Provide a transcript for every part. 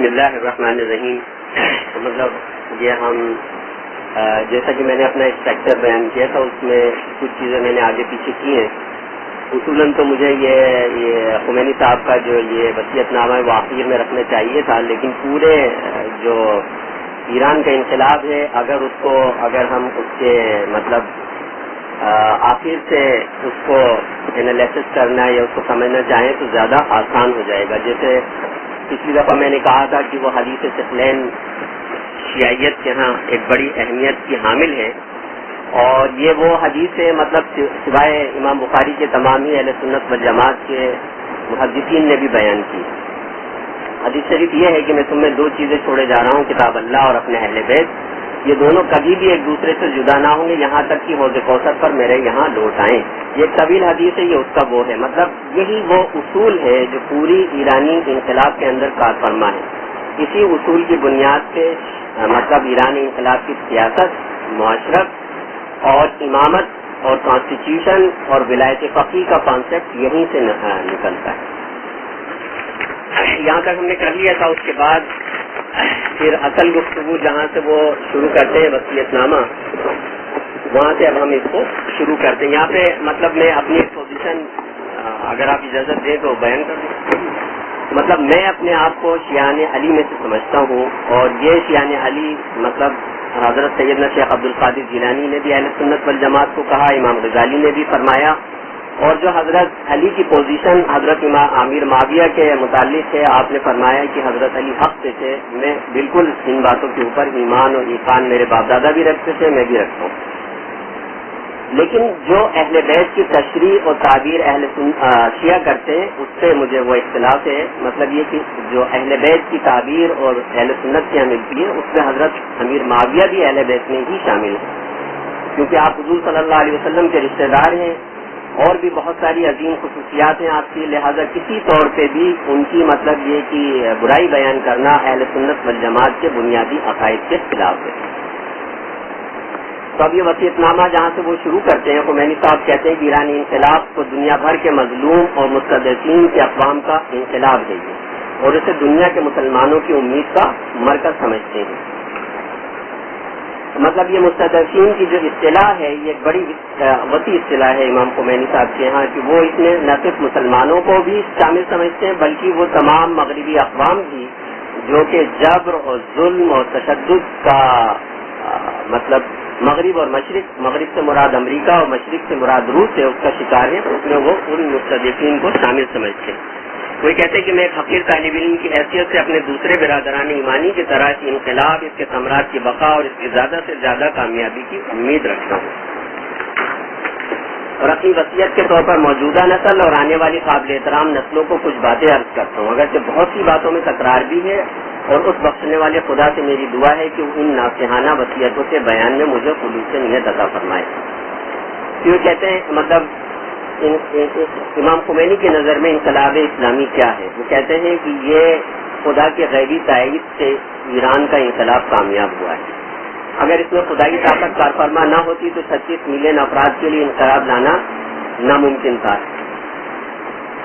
بسم اللہ الرحمن الرحیم. مطلب یہ ہم جیسا کہ میں نے اپنا اسٹرکچر بیان کیا تھا اس میں کچھ چیزیں میں نے آگے پیچھے کی ہیں. اصولاً تو مجھے یہ خمینی صاحب کا جو یہ وصیت نامہ ہے وہ آخر میں رکھنا چاہیے تھا، لیکن پورے جو ایران کا انقلاب ہے اگر ہم اس کے مطلب آخر سے اس کو انالیسس کرنا یا اس کو سمجھنا چاہیں تو زیادہ آسان ہو جائے گا. جیسے پچھلی دفعہ میں نے کہا تھا کہ وہ حدیث ثقلین شیعیت کے ہاں ایک بڑی اہمیت کی حامل ہے، اور یہ وہ حدیث ہے مطلب سوائے امام بخاری کے تمام ہی اہل سنت والجماعت کے محدثین نے بھی بیان کی. حدیث شریف یہ ہے کہ میں تمہیں دو چیزیں چھوڑے جا رہا ہوں، کتاب اللہ اور اپنے اہل بیت. یہ دونوں کبھی بھی ایک دوسرے سے جدا نہ ہوں گے یہاں تک کہ حوض کوثر پر میرے یہاں لوٹ آئیں. یہ ایک طویل حدیث ہے، یہ اس کا وہ ہے. مطلب یہی وہ اصول ہے جو پوری ایرانی انقلاب کے اندر کار فرما ہے. اسی اصول کی بنیاد پہ مطلب ایرانی انقلاب کی سیاست، معاشرت اور امامت اور کانسٹیٹیوشن اور ولایت فقیہ کا کانسیپٹ یہیں سے نکلتا ہے. یہاں تک ہم نے کر لیا تھا. اس کے بعد پھر اصل گفتگو جہاں سے وہ شروع کرتے ہیں وصیت نامہ، وہاں سے اب ہم اس کو شروع کرتے ہیں. یہاں پہ مطلب میں اپنی پوزیشن اگر آپ اجازت دیں تو بیان کر دوں. مطلب میں اپنے آپ کو شیعان علی میں سے سمجھتا ہوں، اور یہ شیعان علی مطلب حضرت سیدنا شیخ عبد القادر جیلانی نے بھی اہل سنت والجماعت کو کہا، امام غزالی نے بھی فرمایا، اور جو حضرت علی کی پوزیشن حضرت امیر معاویہ کے متعلق ہے، آپ نے فرمایا کہ حضرت علی حق سے تھے. میں بالکل ان باتوں کے اوپر ایمان اور ایقان میرے باپ دادا بھی رکھتے تھے، میں بھی رکھتا ہوں. لیکن جو اہل بیت کی تشریح اور تعبیر اہل شیعہ کرتے ہیں اس سے مجھے وہ اختلاف ہے. مطلب یہ کہ جو اہل بیت کی تعبیر اور اہل سنت کی ملتی ہے اس میں حضرت امیر معاویہ بھی اہل بیت میں ہی شامل ہیں، کیونکہ آپ حضور صلی اللہ علیہ وسلم کے رشتہ دار ہیں، اور بھی بہت ساری عظیم خصوصیات ہیں آپ کی. لہذا کسی طور پہ بھی ان کی مطلب یہ کہ برائی بیان کرنا اہل سنت والجماعت کے بنیادی عقائد کے خلاف ہے. تو اب یہ وصیت نامہ جہاں سے وہ شروع کرتے ہیں، خمینی صاحب کہتے ہیں کہ ایرانی انقلاب کو دنیا بھر کے مظلوم اور مستضعفین کے اقوام کا انقلاب ہے یہ، اور اسے دنیا کے مسلمانوں کی امید کا مرکز سمجھتے ہیں. مطلب یہ مستضعفین کی جو اصطلاح ہے یہ ایک بڑی وسیع اصطلاح ہے امام خمینی صاحب کے ہاں، کہ وہ اس میں نہ صرف مسلمانوں کو بھی شامل سمجھتے ہیں بلکہ وہ تمام مغربی اقوام بھی جو کہ جبر اور ظلم اور تشدد کا مطلب مغرب اور مغرب سے مراد امریکہ اور مشرق سے مراد روس ہے اس کا شکار ہے، اس میں وہ ان مستضعفین کو شامل سمجھتے ہیں. وہ کہتے ہیں کہ میں ایک حقیر طالب علم کی حیثیت سے اپنے دوسرے برادران ایمانی کی طرح اس انقلاب، اس کے ثمرات کی بقا اور اس کی زیادہ سے زیادہ کامیابی کی امید رکھتا ہوں، اور اپنی وصیت کے طور پر موجودہ نسل اور آنے والی قابل احترام نسلوں کو کچھ باتیں عرض کرتا ہوں. اگرچہ بہت سی باتوں میں تکرار بھی ہے، اور اس بخشنے والے خدا سے میری دعا ہے کہ ان ناصحانہ وصیتوں کے بیان میں مجھے خلوص نیت عطا فرمائے. یہ کہتے ہیں مطلب امام خمینی کی نظر میں انقلاب اسلامی کیا ہے. وہ کہتے ہیں کہ یہ خدا کے غیبی تائید سے ایران کا انقلاب کامیاب ہوا ہے. اگر اس میں خدائی طاقت کارفرما نہ ہوتی تو 36 ملین افراد کے لیے انقلاب لانا ناممکن تھا.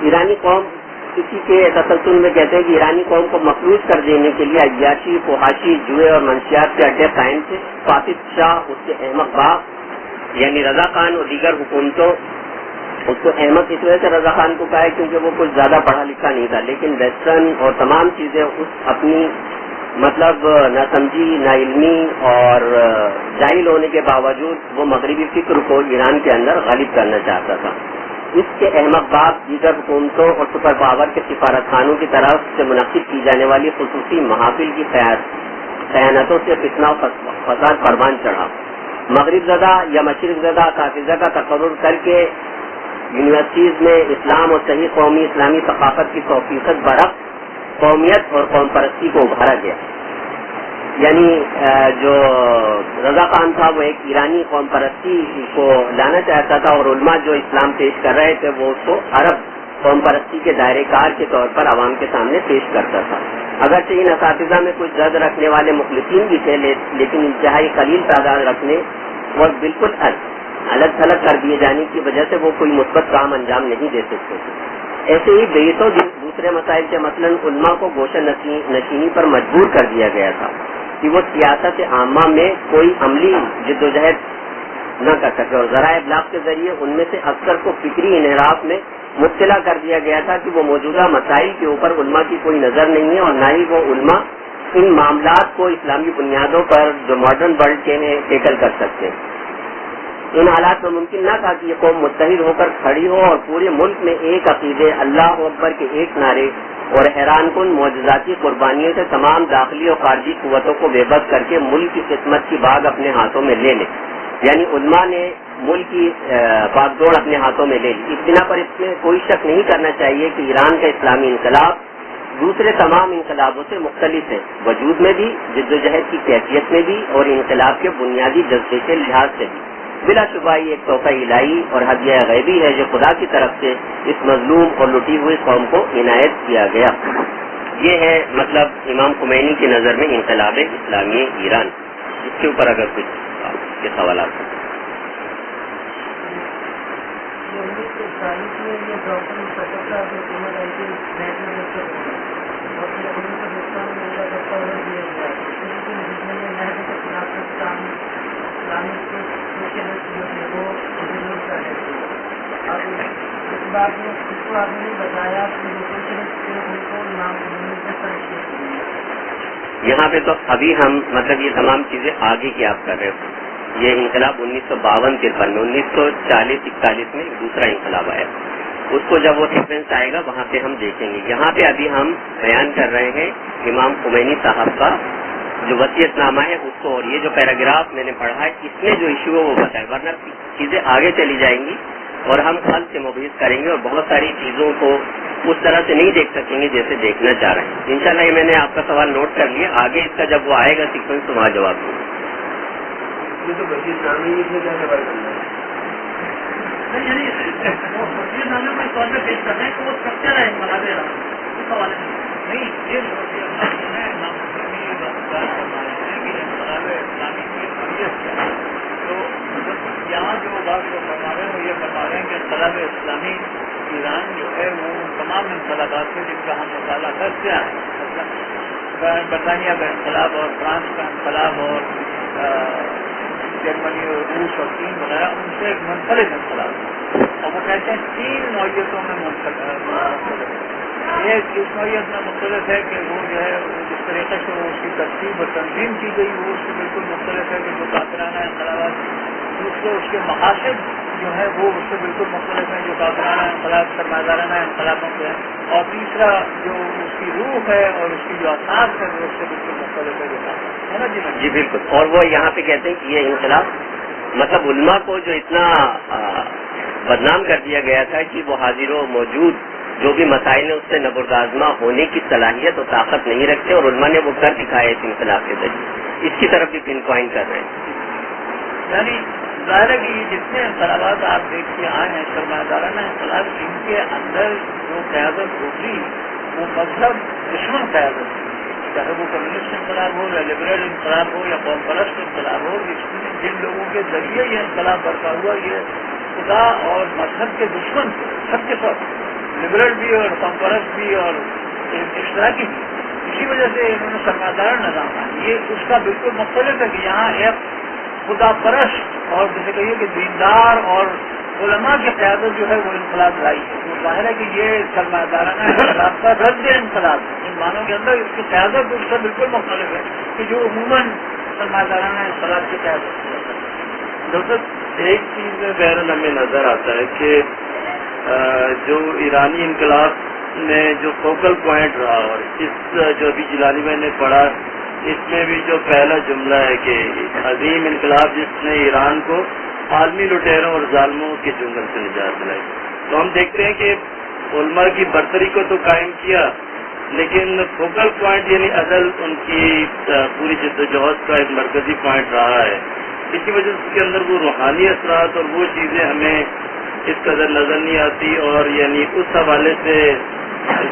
ایرانی قوم کسی کے تسلسل میں کہتے ہیں کہ ایرانی قوم کو مفلوج کر دینے کے لیے عیاشی، فحاشی، جوئے اور منشیات کے اڈے قائم تھے. فاسد شاہ، اس کے احمق باپ یعنی رضا خان اور دیگر حکومتوں، اس کو احمد اس وجہ سے رضا خان کو کہا ہے کیونکہ وہ کچھ زیادہ پڑھا لکھا نہیں تھا، لیکن ویسٹرن اور تمام چیزیں اس اپنی مطلب نہ سمجھی، نہ علمی اور جاہل ہونے کے باوجود وہ مغربی فکر کو ایران کے اندر غالب کرنا چاہتا تھا. اس کے احمق باپ دیگر حکومتوں اور سپر پاور کے سفارت خانوں کی طرف سے منعقد کی جانے والی خصوصی محافل کی خیانتوں سے فتنہ و فساد پروان چڑھا. مغرب زدہ یا مشرق زدہ اساتذہ کا تقرر کر کے یونیورسٹیز میں اسلام اور صحیح قومی اسلامی ثقافت کی 100% برعکس قومیت اور قوم پرستی کو ابھارا گیا. یعنی جو رضا خان تھا وہ ایک ایرانی قوم پرستی کو لانا چاہتا تھا، اور علماء جو اسلام پیش کر رہے تھے وہ اس کو عرب قوم پرستی کے دائرے کار کے طور پر عوام کے سامنے پیش کرتا تھا. اگرچہ ان اساتذہ میں کچھ زد رکھنے والے مخلصین بھی تھے، لیکن انتہائی قلیل تعداد رکھنے اور بالکل الگ تھلگ کر دیے جانے کی وجہ سے وہ کوئی مثبت کام انجام نہیں دے سکتے تھے. ایسے ہی بیسوں دوسرے مسائل سے مثلاً علماء کو گوشہ نشینی پر مجبور کر دیا گیا تھا کہ وہ سیاست عامہ میں کوئی عملی جدوجہد نہ کر سکے، اور ذرائع ابلاغ کے ذریعے ان میں سے اکثر کو فکری انحراف میں مبتلا کر دیا گیا تھا کہ وہ موجودہ مسائل کے اوپر علماء کی کوئی نظر نہیں ہے، اور نہ ہی وہ علماء ان معاملات کو اسلامی بنیادوں پر جو ماڈرن ورلڈ کے ہیں ٹیکل کر سکتے ہیں۔ ان حالات میں ممکن نہ تھا کہ یہ قوم متحد ہو کر کھڑی ہو اور پورے ملک میں ایک عقیدے اللہ اکبر کے ایک نعرے اور حیران کن معجزاتی قربانیوں سے تمام داخلی اور خارجی قوتوں کو بے بس کر کے ملک کی خدمت کی باغ اپنے ہاتھوں میں لے لے، یعنی علماء نے ملک کی باغ دوڑ اپنے ہاتھوں میں لے لی۔ اس بنا پر اس میں کوئی شک نہیں کرنا چاہیے کہ ایران کا اسلامی انقلاب دوسرے تمام انقلابوں سے مختلف ہے، وجود میں بھی، جدوجہد کی کیفیت میں بھی، اور انقلاب کے بنیادی جذبے کے لحاظ سے بھی۔ بلا شبہ یہ ایک تحفہ الہی اور ہدیہ غیبی ہے جو خدا کی طرف سے اس مظلوم اور لٹی ہوئی قوم کو عنایت کیا گیا۔ یہ ہے مطلب امام خمینی کی نظر میں انقلاب اسلامی ایران۔ اس کے اوپر اگر کچھ کے سوالات ہیں۔ یہاں پہ تو ابھی ہم مطلب یہ تمام چیزیں آگے کی آپ کر رہے ہو۔ یہ انقلاب 1952-53 میں 1940-41 میں دوسرا انقلاب آیا، اس کو جب وہ سیکوینس آئے گا وہاں پہ ہم دیکھیں گے۔ یہاں پہ ابھی ہم بیان کر رہے ہیں امام خمینی صاحب کا جو وصیت نامہ ہے اس کو، اور یہ جو پیراگراف میں نے پڑھا ہے اس میں جو ایشو ہے وہ بتائے، ورنہ چیزیں آگے چلی جائیں گی اور ہم کل سے مبحث کریں گے اور بہت ساری چیزوں کو اس طرح سے نہیں دیکھ سکیں گے جیسے دیکھنا چاہ رہے ہیں۔ انشاءاللہ یہ میں نے آپ کا سوال نوٹ کر لیا، آگے اس کا جب وہ آئے گا سیکوینس تو وہاں جواب دوں گا۔ یہ تو وصیت نامے ہی سے کیا سوال کرنا ہے؟ وصیت نامے کو اس طور پہ پیش کر رہے ہیں کہ وہ سچا رہے انقلاب اس سوال نہیں، یہ تو یہاں جو بات وہ فرما رہے ہیں وہ یہ فرما رہے ہیں کہ انقلاب اسلامی ایران جو ہے وہ تمام انقلابات سے جن کا ہم مطالعہ کرتے ہیں، برطانیہ کا انقلاب اور فرانس کا انقلاب اور جرمنی اور روس اور چین وغیرہ، ان سے ایک منفرد انقلاب ہے، اور وہ کہتے ہیں 3 نوعیتوں میں مختلف۔ یہ اس نوعیت میں مختلف ہے کہ وہ جو ہے جس طریقے سے وہ اس کی ترتیب اور تنظیم کی گئی وہ اس سے بالکل مختلف ہے کہ جو کافرانہ انقلابات، دوسرے اس کے مقاصد جو ہے وہ اس سے بالکل مختلف ہیں جو کافرانہ انقلاب سرمایہ دارانہ انقلابوں کے ہیں، اور تیسرا جو اس کی روح ہے اور اس کی جو اساس ہے وہ اس سے بالکل مختلف ہے جو ہے نا جی بالکل۔ اور وہ یہاں پہ کہتے ہیں کہ یہ انقلاب مطلب علماء کو جو اتنا بدنام کر دیا گیا تھا کہ وہ حاضر و موجود جو بھی مسائل ہیں اس سے نبردآزما ہونے کی صلاحیت اور طاقت نہیں رکھتے، اور علماء نے وہ کر دکھایا اس انقلاب کے ذریعے، اس کی طرف بھی پن پوائنٹ کر رہے ہیں۔ یعنی ظاہر ہے کہ یہ جتنے انقلابات آپ دیکھتے آئے ہیں سرمایہ دارانہ انقلاب، ان کے اندر جو قیادت ہوگی وہ مذہب دشمن قیادت ہوگی، چاہے وہ کمیونسٹ انقلاب ہو یا لبرل انقلاب ہو یا قوم پرست انقلاب ہو، جن لوگوں کے ذریعے یہ انقلاب برپا ہوا یہ خدا اور مذہب کے دشمن تھے سب کے سب، لبرل بھی اور قوم پرست بھی اور اشتراکی بھی۔ اسی وجہ سے انہوں نے سرمایہ دار نظام ہے، یہ اس کا بالکل مختلف ہے کہ یہاں ایک خدا پرست اور جیسے کہیے کہ دیندار اور علماء کی قیادت جو ہے وہ انقلاب لائی ہے۔ تو ظاہر ہے کہ یہ سرمایہ دارانہ انقلاب کا رد انقلاب ہے، ان معنوں کے اندر اس کی قیادت اس سے بالکل مختلف ہے کہ جو عموماً سرمایہ دارانہ انقلاب کی قیادت ہے۔ ڈاکٹر ایک چیز میں بہرحال ہمیں نظر آتا ہے کہ جو ایرانی انقلاب میں جو فوکل پوائنٹ رہا، اور اس جو ابھی جیلانی میں نے پڑھا اس میں بھی جو پہلا جملہ ہے کہ عظیم انقلاب جس نے ایران کو عالمی لٹیروں اور ظالموں کے جنگل سے نجات دلائی، تو ہم دیکھتے ہیں کہ علماء کی برتری کو تو قائم کیا، لیکن فوکل پوائنٹ یعنی عدل ان کی پوری جدوجہد کا ایک مرکزی پوائنٹ رہا ہے۔ اس کی وجہ سے اس کے اندر وہ روحانی اثرات اور وہ چیزیں ہمیں اس قدر نظر نہیں آتی، اور یعنی اس حوالے سے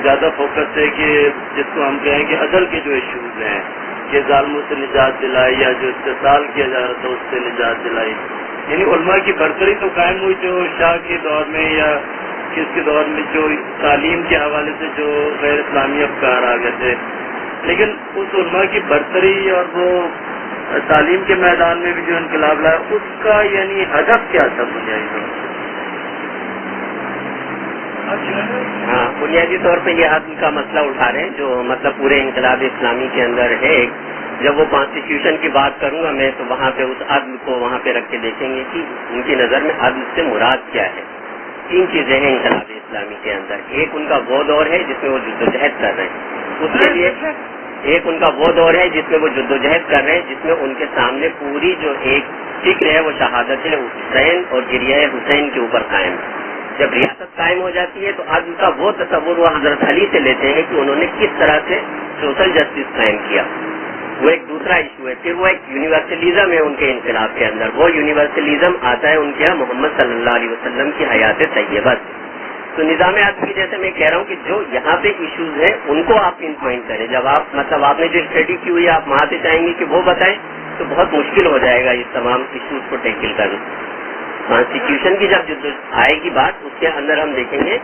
زیادہ فوکس ہے کہ جس کو ہم کہیں کہ عدل کے جو ایشوز ہیں کہ ظالموں سے نجات دلائی یا جو استحصال کیا جا رہا تھا اس سے نجات دلائی، یعنی علماء کی برتری تو قائم ہوئی جو شاہ کے دور میں یا کس کے دور میں جو تعلیم کے حوالے سے جو غیر اسلامی افکار آ گئے تھے، لیکن اس علماء کی برتری اور وہ تعلیم کے میدان میں بھی جو انقلاب لایا اس کا یعنی ہدف کیا تھا بنیادی طور پر؟ ہاں، بنیادی طور پہ یہ عدل کا مسئلہ اٹھا رہے ہیں جو مطلب پورے انقلاب اسلامی کے اندر ہے. جب وہ کانسٹیٹیوشن کی بات کروں گا میں تو وہاں پہ اس عدل کو وہاں پہ رکھ کے دیکھیں گے کہ ان کی نظر میں عدل سے مراد کیا ہے. 3 چیزیں ہیں انقلاب اسلامی کے اندر. ایک ان کا وہ دور ہے جس میں وہ جدوجہد کر رہے ہیں، اس کے لیے ایک ان کا وہ دور ہے جس میں وہ جدوجہد کر رہے ہیں، جس میں ان کے سامنے پوری جو ایک فکر ہے وہ شہادت حسین اور گریہ حسین کے اوپر قائم ہے. جب ریاست قائم ہو جاتی ہے تو عدل کا وہ تصور وہ حضرت علی سے لیتے ہیں کہ انہوں نے کس طرح سے سوشل جسٹس قائم کیا. وہ ایک دوسرا ایشو ہے. پھر وہ ایک یونیورسلزم ہے ان کے انقلاب کے اندر. وہ یونیورسلزم آتا ہے ان کے یہاں محمد صلی اللہ علیہ وسلم کی حیات طیبہ سے. تو نظام عدل کی جیسے میں کہہ رہا ہوں کہ جو یہاں پہ ایشوز ہیں ان کو آپ پن پوائنٹ کریں. جب آپ مطلب آپ نے جو اسٹڈی کی ہوئی آپ وہاں سے چاہیں گے کہ وہ بتائیں تو بہت مشکل ہو جائے گا اس تمام ایشوز کو ٹیکل کرنا. کانسٹیٹیوشن کی جب آئے گی بات اس کے اندر ہم دیکھیں گے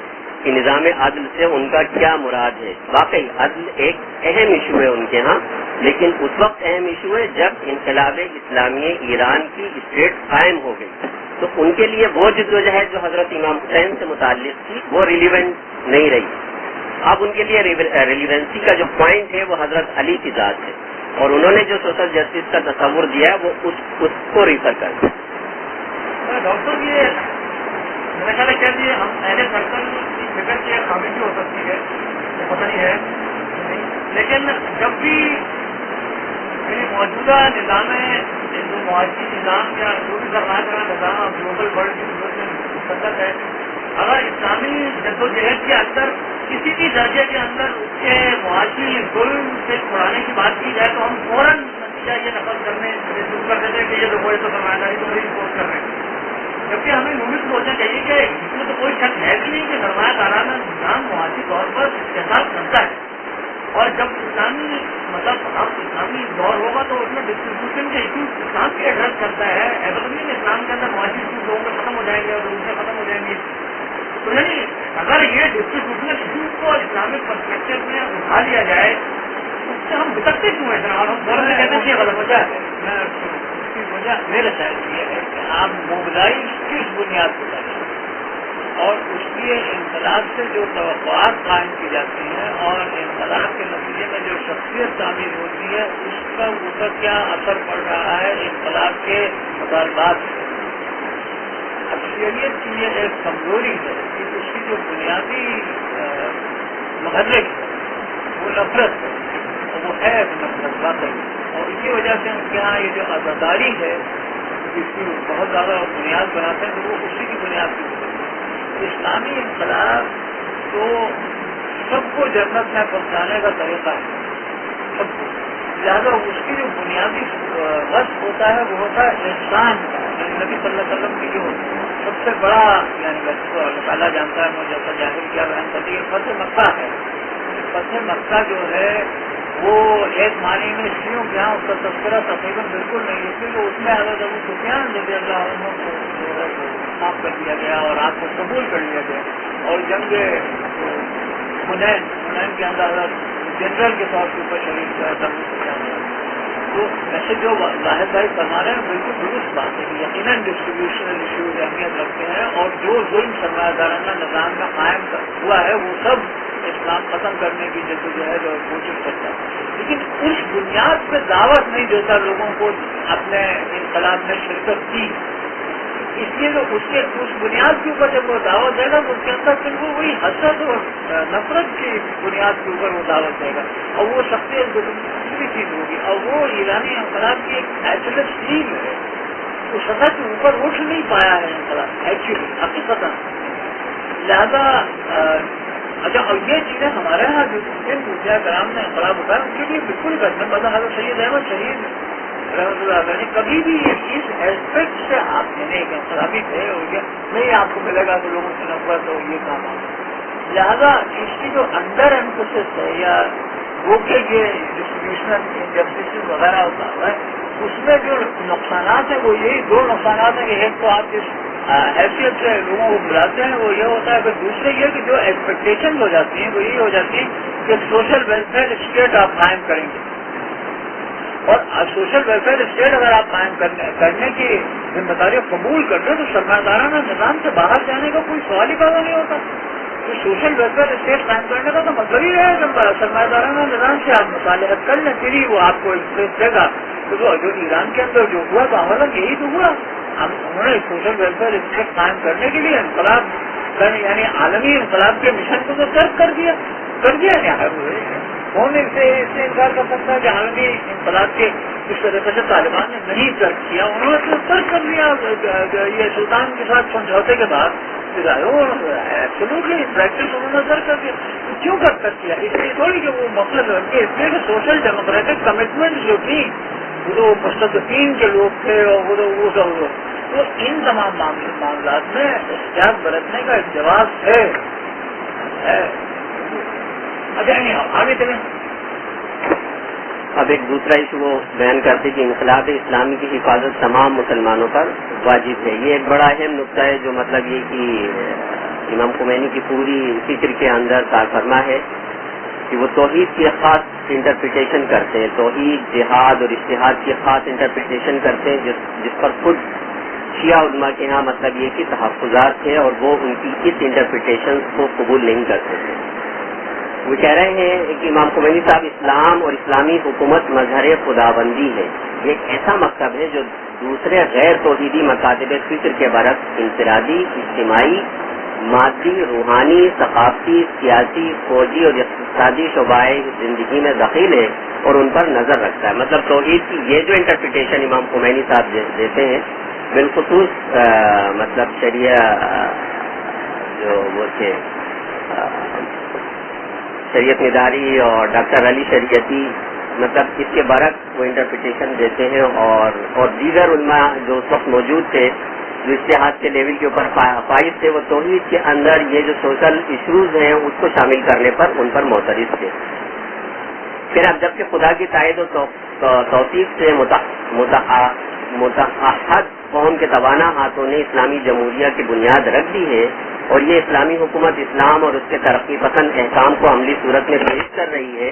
کہ نظام عدل سے ان کا کیا مراد ہے. واقعی عدل ایک اہم ایشو ہے ان کے ہاں، لیکن اس وقت اہم ایشو ہے جب انقلاب اسلامی ایران کی اسٹیٹ قائم ہو گئی تو ان کے لیے وہ جدوجہد جو حضرت امام حسین سے متعلق تھی وہ ریلیونٹ نہیں رہی. اب ان کے لیے ریلیونسی کا جو پوائنٹ ہے وہ حضرت علی کی ذات ہے اور انہوں نے جو سوشل جسٹس کا تصور دیا ہے وہ اس کو ریفر کرتے ہیں. ڈاکٹر جی میرا خیال ہے کہ ہم اہل سرکل کی فکر کی خامی بھی ہو سکتی ہے، پتہ نہیں ہے، لیکن جب بھی موجودہ نظام جو معاشی نظام یا جو بھی سرمایہ کا نظام گلوبل ورلڈ کی صورت میں مستقل ہے، اگر اسلامی جدوجہد کے اندر کسی بھی درجے کے اندر اس کے معاشی ظلم سے چھڑانے کی بات کی جائے تو ہم فوراً نتیجہ یہ نقل کرنے شروع کر دیتے ہیں کہ یہ تو کوئی تو سرمایہ داری تو بڑی امپوز کر رہے ہیں. جبکہ ہمیں یہ بھی سوچنا چاہیے کہ اس میں تو کوئی شک ہے بھی نہیں کہ سرمایہ دارانہ نظام معاشی طور پر احساس کرتا ہے. اور جب اسلامی مطلب اب اسلامی دور ہوگا تو اس میں ڈسٹریبیوشن کے ایشوز اسلام کے ایڈریس کرتا ہے. ایسا نہیں کہ اسلام کے اندر معاشی ایشوز لوگوں میں ختم ہو جائیں گے اور دوسرے ختم ہو جائیں گے. تو یعنی اگر یہ ڈسٹریبیوشنل ایشوز کو اسلامک پرسپیکٹو میں اٹھا لیا جائے اس سے ہم بھٹکتے کیوں ہیں جناب؟ ہم دور میں کہتے ہیں کہ غلط وجہ ہے. اس کی وجہ میرا خیال یہ ہے کہ آپ موبلائز کس بنیاد پر کریں اور اس لیے انقلاب سے جو توقعات قائم کی جاتی ہیں اور انقلاب کے نتیجے میں جو شخصیت تعمیر ہوتی ہے اس کا اوپر کیا اثر پڑ رہا ہے انقلاب کے مطالبات سے. اکثریت کی یہ ایک کمزوری ہے کہ اس کی جو بنیادی محرک وہ نفرت ہے اور وہ ہے نفرت واقعی. اور اسی وجہ سے ان کے یہاں یہ جو آزاداری ہے جس کی بہت زیادہ بنیاد بناتے ہیں تو وہ اسی کی بنیاد کی ہے. اسلامی انقلاب تو سب کو جنت میں پہنچانے کا طریقہ ہے سب کو، لہٰذا اس کی جو بنیادی وصف ہوتا ہے وہ ہوتا ہے احسان کا. نبی صلی اللہ علیہ وسلم کی جو سب سے بڑا یعنی ویسے تو اللہ تعالیٰ جانتا ہے مجھے جیسا ظاہر کیا بیان کر دیا فتح مکہ ہے. فتح مکہ جو ہے وہ ایک معنی میں شیعوں کے یہاں اس کا تذکرہ تقریباً بالکل نہیں ہے کیونکہ اس میں حضرت ابو سفیان رضی اللہ عنہ کو جو ہے معاف کر دیا گیا اور آپ کو قبول کر لیا گیا. اور جنگ حنین کے اندر حضرت جنرل کے طور پر شریف کا ابو سفیان. تو ایسے جو ظاہر بھائی فرما رہے ہیں بالکل درست بات ہے کہ یقیناً ڈسٹریبیوشنل ایشوز اہمیت رکھتے ہیں اور جو ظلم سرمایہ دارانہ نظام کا قائم ہوا ہے وہ سب اسلام ختم کرنے کی جدوجہد اور کوشش کرتا ہے. لیکن اس بنیاد پہ دعوت نہیں دیتا لوگوں کو اپنے انقلاب میں شرکت کی. اس لیے تو اس بنیاد کے اوپر جب وہ دعوت دے گا تو اس کے اندر پھر وہ وہی حسد اور نفرت کی بنیاد کے اوپر وہ دعوت دے گا اور وہ شخصیت دوسری چیز ہوگی. اور وہ ایرانی انقلاب کی ایک نیچرل اسٹریم ہے. وہ سطح کے اوپر اٹھ نہیں پایا ہے انقلاب ایکچولی حقیقت. لہذا اچھا اور یہ چیزیں ہمارے یہاں جو مفتی کرام نے انقلاب اٹھایا ان کے لیے بالکل کرتے ہیں. حضرت سید احمد شہید رحمۃ اللہ علیہ نے کبھی بھی اس ایسپیکٹ سے آپ نے ایک انقلابی تھے نہیں آپ کو ملے گا کہ لوگوں سے نفرت ہو یہ کام آ. لہٰذا اس کی جو انڈر ایمفسس ہے یا وہ کہ یہ ڈسٹریبیوشنل انجسٹس وغیرہ ہوتا ہے اس میں جو نقصانات ہیں وہ یہی دو نقصانات ہیں کہ ایک تو آپ جس حیثیت سے لوگوں کو بلاتے ہیں وہ یہ ہوتا ہے، پھر دوسرے یہ کہ جو ایکسپیکٹیشن ہو جاتی ہیں وہ یہی ہو جاتی ہیں کہ سوشل ویلفیئر اسٹیٹ آپ قائم کریں گے، اور سوشل ویلفیئر اسٹیٹ اگر آپ قائم کرنے کی ذمہ داری قبول کر دیں تو سرمایہ دارانہ نظام سے باہر جانے کا کوئی سوال ہی پیدا نہیں ہوتا۔ تو سوشل ویلفیئر اسٹیٹ قائم کرنے کا تو مطلب ہی ہے کہ سرمایہ دارانہ نظام سے آپ مصالحت کر لیں، پھر ہی وہ آپ کو اسپیس دے گا۔ تو جو ایران کے اندر جو ہوا تو عملاً یہی تو ہوا، انہوں نے سوشل ویلفیئر اسٹیٹ قائم کرنے کے لیے انقلاب یعنی عالمی انقلاب کے مشن کو تو ترک کر دیا کون اس سے انکار کر سکتا ہے کہ عالمی انقلاب کے اس طریقے سے طالبان نے نہیں ترک کیا، انہوں نے تو ترک کر دیا یہ سلطان کے ساتھ سمجھوتے کے بعد ایبسولوٹلی پریکٹس انہوں نے ترک کر دیا۔ کیوں کر کیا؟ اس لیے تھوڑی کہ وہ مقصد اس لیے کہ سوشل ڈیموکریٹک کمٹمنٹ جو تھی وہ تو مستقین کے لوگ تھے اور وہ سب تو ان تمام معاملات میں احتیاط برتنے کا ایک جواز ہے۔ اچھا آگے چلیں۔ اب ایک دوسرا ایشو وہ بیان کرتے کہ انقلاب اسلامی کی حفاظت تمام مسلمانوں پر واجب ہے۔ یہ ایک بڑا اہم نقطہ ہے جو مطلب یہ کہ امام خمینی کی پوری فکر کے اندر کار فرما ہے کہ وہ توحید کی خاص انٹرپریٹیشن کرتے ہیں، توحید جہاد اور اجتہاد کی خاص انٹرپریٹیشن کرتے ہیں جس پر خود شیعہ علماء کے ہاں مطلب یہ کہ تحفظات تھے اور وہ ان کی اس انٹرپریٹیشن کو قبول نہیں کرتے تھے۔ وہ کہہ رہے ہیں کہ امام خمینی صاحب اسلام اور اسلامی حکومت مظہر خداوندی ہے، یہ ایک ایسا مکتب ہے جو دوسرے غیر توحیدی مکاتب فکر کے برعکس انفرادی، اجتماعی، مادی، روحانی، ثقافتی، سیاسی، فوجی اور اقتصادی شعبۂ زندگی میں دخیل ہے اور ان پر نظر رکھتا ہے۔ مطلب توحید کی یہ جو انٹرپریٹیشن امام خمینی صاحب دیتے ہیں بالخصوص مطلب شریعہ جو وہ تھے شریعت مداری اور ڈاکٹر علی شریعتی، مطلب اس کے برعکس وہ انٹرپریٹیشن دیتے ہیں اور دیگر علماء جو اس وقت موجود تھے جو اجتہاد کے لیول کے اوپر فائز تھے وہ توحید کے اندر یہ جو سوشل ایشوز ہیں اس کو شامل کرنے پر ان پر معترض تھے۔ پھر اب جبکہ خدا کی تائید و توفیق سے متحد قوم کے توانا ہاتھوں نے اسلامی جمہوریہ کی بنیاد رکھ دی ہے اور یہ اسلامی حکومت اسلام اور اس کے ترقی پسند احکام کو عملی صورت میں پیش کر رہی ہے،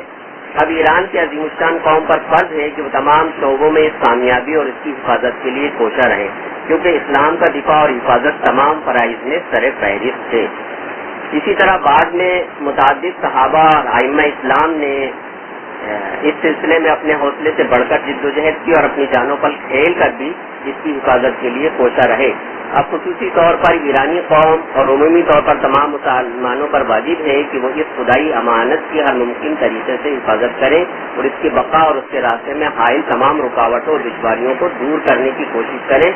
اب ایران کی عظیم الشان قوم پر فرض ہے کہ وہ تمام شعبوں میں اس کامیابی اور اس کی حفاظت کے لیے کوشاں رہیں، کیونکہ اسلام کا دفاع اور حفاظت تمام فرائض میں سر فہرست ہے۔ اسی طرح بعد میں متعدد صحابہ اور ائمہ اسلام نے اس سلسلے میں اپنے حوصلے سے بڑھ کر جدوجہد کی اور اپنی جانوں پر کھیل کر بھی اس کی حفاظت کے لیے کوشاں رہے۔ اب خصوصی طور پر ایرانی قوم اور عمومی طور پر تمام مسلمانوں پر واجب ہے کہ وہ اس خدائی امانت کی ہر ممکن طریقے سے حفاظت کریں اور اس کی بقا اور اس کے راستے میں حائل تمام رکاوٹوں اور دشواریوں کو دور کرنے کی کوشش کریں۔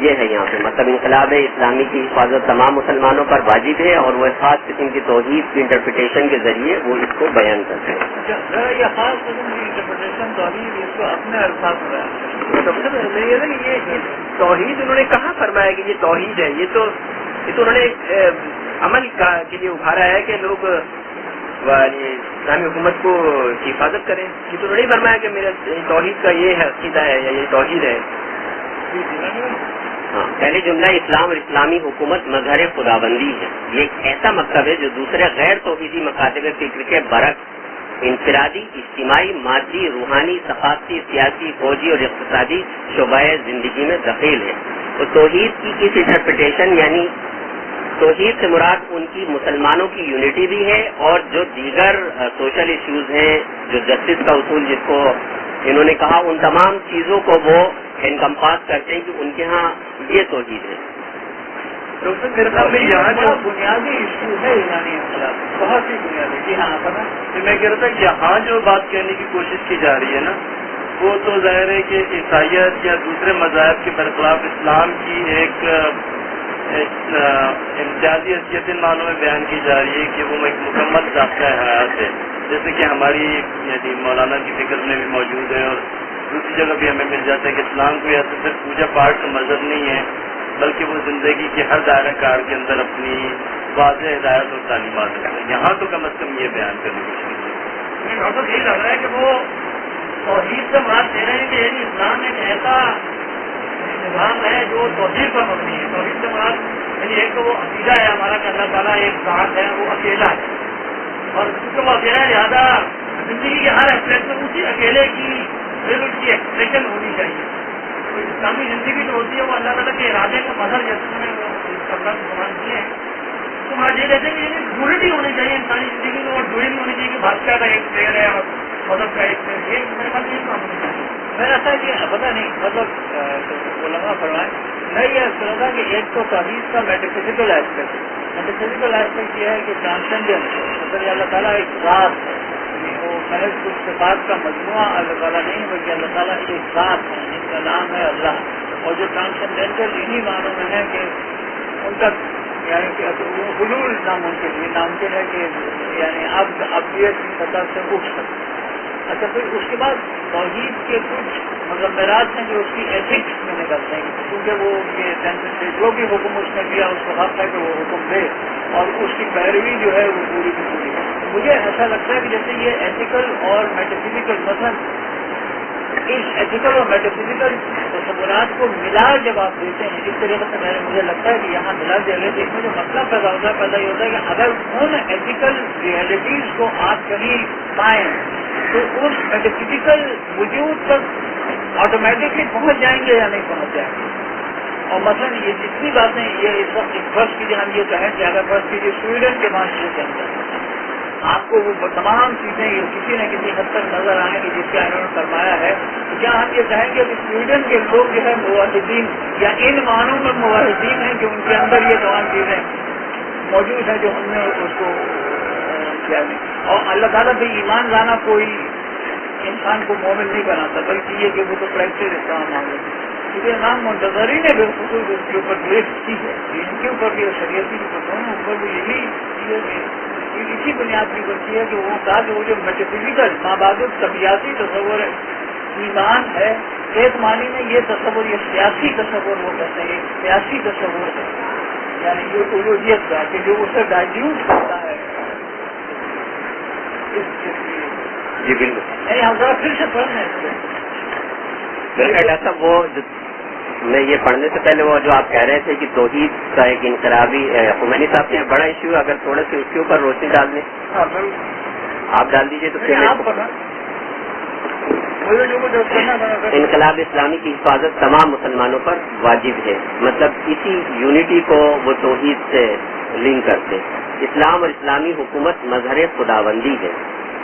یہ ہے یہاں پہ مطلب انقلاب اسلامی کی حفاظت تمام مسلمانوں پر واجب ہے اور وہ خاص قسم کی توحید کی انٹرپریٹیشن کے ذریعے وہ اس کو بیان کرتے ہیں۔ یہ خاص قسم کی انٹرپریٹیشن توحید اس کو اپنے الفاظ میں یہ توحید انہوں نے کہاں فرمایا کہ یہ توحید ہے؟ یہ تو انہوں نے عمل کے لیے ابھارا ہے کہ لوگ اسلامی حکومت کو حفاظت کریں، یہ تو انہوں نے فرمایا کہ میرا توحید کا یہ ہے عقیدہ ہے یا یہ توحید ہے۔ پہلے جملہ اسلام اور اسلامی حکومت مظہر خداوندی ہے، یہ ایک ایسا مکتب ہے جو دوسرے غیر توحیدی مکاتب فکر کے برعکس انفرادی، اجتماعی، مادی، روحانی، ثقافتی، سیاسی، فوجی اور اقتصادی شعبۂ زندگی میں دخیل ہے۔ تو توحید کی اس انٹرپریٹیشن یعنی توحید سے مراد ان کی مسلمانوں کی یونٹی بھی ہے اور جو دیگر سوشل ایشوز ہیں جو جسٹس کا اصول جس کو انہوں نے کہا ان تمام چیزوں کو وہ انکمپاس کرتے ہیں کہ ان کے ہاں یہ توحید ہے۔ میرے خیال میں یہاں جو بنیادی ایشو ہے ایرانی انقلاب بہت ہی بنیادی۔ جی ہاں میں کہہ رہا تھا کہ یہاں جو بات کہنے کی کوشش کی جا رہی ہے نا وہ تو ظاہر ہے کہ عیسائیت یا دوسرے مذاہب کے برخلاف اسلام کی ایک امتیازی حیثیت ان معنوں میں بیان کی جا رہی ہے کہ وہ ایک مکمل ضابطۂ حیات ہے، جیسے کہ ہماری یعنی مولانا کی فکر میں بھی موجود ہے اور دوسری جگہ بھی ہمیں مل جاتا ہے کہ اسلام کوئی ایسا صرف پوجا پاٹ کا مذہب نہیں ہے بلکہ وہ زندگی کے ہر دائرہ کار کے اندر اپنی واضح ہدایت اور تعلیمات ہے۔ یہاں تو کم از کم یہ بیان کرنے کی کوشش ڈاکٹر یہی لگ رہا ہے کہ وہ توحید سے مراد دے رہے ہیں کہ اسلام ایک ایسا نظام ہے جو توحید پر مبنی ہے. توحید سے مراد یعنی ایک تو وہ عقیدہ ہے ہمارا کہ اللہ تعالیٰ ایک ذات ہے, وہ اکیلا ہے, اور کیونکہ وہ اکیلا ہے لہٰذا زندگی کے ہر اسپیکٹ میں اسی اکیلے کی کی ایکسپریشن ہونی چاہیے. تو اسلامی زندگی جو ہوتی ہے وہ اللہ تعالیٰ کے ارادے کا مظہر جیسے میں استعمال کیے ہیں. تو ہم یہ کہتے ہیں کہ یہ ڈیورٹی ہونی چاہیے انسانی زندگی میں, اور ڈیورٹی ہونی چاہیے کہ بادشاہ کا ایک پلیئر ہے اور مذہب کا ایک پلیئر. یہ میرے پاس یہ کام ہونا چاہیے. میں ایسا کہ پتہ نہیں مطلب علماء فرمائیں, میں یہ سمجھا کہ ایک تو توحید کا میٹافزیکل ایسپیکٹ. میٹافزیکل ایسپیکٹ یہ ہے کہ ٹرانسینڈنس, مطلب اللہ تعالیٰ ایک ذات ہے, وہ محض کچھ صفات کا مجموعہ اللہ تعالیٰ نہیں بلکہ اللہ تعالیٰ ایک ذات ہے جس کا نام ہے اللہ. اور جو ٹرانسینڈنٹل انہی معنوں میں ہے کہ ان کا یعنی کہ حلول ناممکن, یہ ناممکن ہے کہ یعنی ابدیت کی سطح سے اٹھ سکتے. اچھا, پھر اس کے بعد توحید کے کچھ مضمرات ہیں جو اس کی ایتھکس میں نکلتے ہیں, کیونکہ وہ یہ جو بھی حکم اس نے دیا اس کو حق ہے کہ وہ حکم دے اور اس کی پیروی جو ہے وہ پوری کی پوری. مجھے ایسا لگتا ہے کہ جیسے یہ ایتھیکل اور میٹافزیکل مثلا اس ایتھیکل اور میٹافزیکل تصورات کو ملا جب آپ دیتے ہیں اس طریقے سے مجھے لگتا ہے کہ یہاں ملا دے رہے تو اس میں جو مسئلہ پیدا یہ ہوتا ہے کہ اگر ان ایتھیکل ریئلٹیز کو آپ کہیں پائیں تو اس میٹافزیکل وجود تک آٹومیٹکلی پہنچ جائیں گے یا نہیں پہنچ جائیں گے. اور مثلاً یہ جتنی باتیں یہ اس وقت فرض کیجیے, ہم یہ کہیں کہ اگر فرض کیجیے سویڈن کے معاشرے کے اندر آپ کو وہ تمام چیزیں یہ کسی نہ کسی حد تک نظر آئیں گی جس کا انہوں نے فرمایا ہے, تو کیا ہم یہ کہیں گے کہ سویڈن کے لوگ جو ہے موحدین یا ان معنوں میں موحدین ہیں کہ ان کے اندر یہ تمام چیزیں موجود ہیں جو ہم نے اس کو کیا نہیں. اور اللہ تعالیٰ بھی ایمان لانا کوئی انسان کو مومن نہیں بناتا بلکہ یہ کہ وہ تو پریکٹس اسلام مانگے. کیونکہ امام منتظری نے بالخصوص اس کے اوپر گرفت کی ہے, ان کے اوپر بھی اور شریعتی کے اوپر دونوں اوپر بھی یہی چیز ہے کہ اسی بنیاد کی بچی ہے کہ وہ کہا کہ وہ جو میٹافزیکل مابعد طبیعتی تصور ایمان ہے, ایک معنی میں یہ تصور یہ سیاسی تصور وہ کہتے ہیں, ایک سیاسی تصور ہے یعنی یہ الوہیت کا کہ جو اسے ڈائیوٹ کرتا ہے. جی بالکل. نہیں ہم ذرا پھر سے پڑھ رہے ہیں ڈاکٹر صاحب, وہ میں یہ پڑھنے سے پہلے وہ جو آپ کہہ رہے تھے کہ توحید کا ایک انقلابی خمینی صاحب نے بڑا ایشو, اگر تھوڑے سے اس کے اوپر روشنی ڈال دیں. آپ ڈال دیجیے تو پھر. انقلاب اسلامی کی حفاظت تمام مسلمانوں پر واجب ہے, مطلب اسی یونٹی کو وہ توحید سے لنک کرتے. اسلام اور اسلامی حکومت مظہر خداوندی ہے.